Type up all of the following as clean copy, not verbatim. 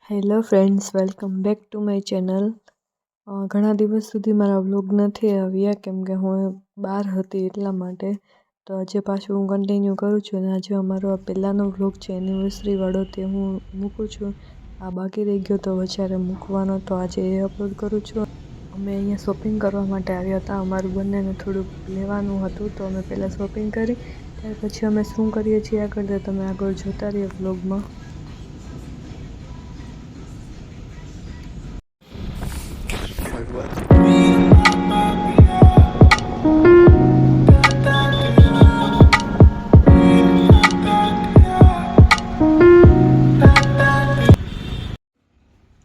Hello friends, welcome back to my channel. ઘણા દિવસ સુધી મારા વ્લોગ નથી આવ્યા કેમ કે હું બહાર હતી એટલા માટે. તો આજે પાછું હું કન્ટિન્યુ કરું છું અને આજે અમારો આ પહેલાંનો વ્લોગ છે એનિવર્સરીવાળો, તે હું મૂકું છું. આ બાકી રહી ગયો તો વચારે મૂકવાનો, તો આજે એ અપલોડ કરું છું. અમે અહીંયા શોપિંગ કરવા માટે આવ્યા હતા. અમારું બંનેને થોડુંક લેવાનું હતું, તો અમે પહેલાં શોપિંગ કરી. ત્યાર પછી અમે શું કરીએ છીએ આગળ, તો તમે આગળ જોતા રહ્યો વ્લોગમાં.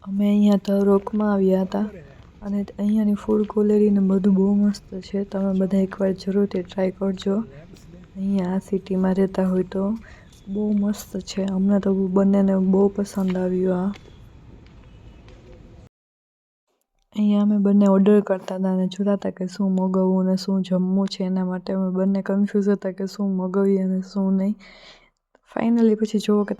અમે અહીંયા તો રોકમાં આવ્યા હતા અને અહીંયાની ફૂડ ક્વોલિટી ને બધું બહુ મસ્ત છે. તમે બધા એકવાર જરૂરથી ટ્રાય કરજો. અહીંયા આ સિટીમાં રહેતા હોય તો બહુ મસ્ત છે. અમને તો બંનેને બહુ પસંદ આવ્યું. અહીંયા અમે બંને ઓર્ડર કરતા હતા અને જોતા હતા કે શું મગાવવું અને શું જમવું છે. એના માટે અમે બંને કન્ફ્યુઝ હતા કે શું મગાવીએ અને શું નહીં. ફાઇનલી પછી જુઓ કે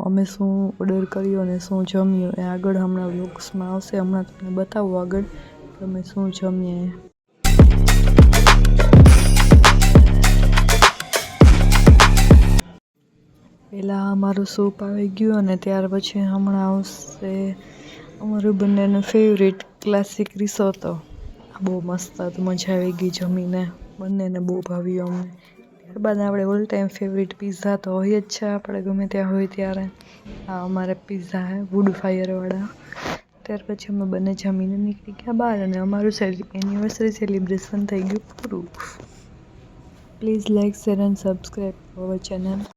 અમે શું ઓર્ડર કર્યું અને શું જમ્યું એ આગળ હમણાં વ્લોગ્સમાં આવશે. હમણાં તમને બતાવું આગળ કે અમે શું જમીએ. પહેલાં અમારું સૂપ આવી ગયું અને ત્યાર પછી હમણાં આવશે અમારું બંનેનું ફેવરેટ ક્લાસિક રિસોતો. બહુ મસ્ત હતું, મજા આવી ગઈ જમીને, બંનેને બહુ ભાવ્યું અમને. ત્યારબાદ આપણે ઓલ ટાઈમ ફેવરેટ પિઝા તો હોય જ છે આપણે ગમે ત્યાં હોય ત્યારે. આ અમારે પિઝા હે વુડ ફાયરવાળા. ત્યાર પછી અમે બંને જમીને નીકળી ગયા બહાર અને અમારું એનિવર્સરી સેલિબ્રેશન થઈ ગયું પૂરું. Please like, share and subscribe our channel.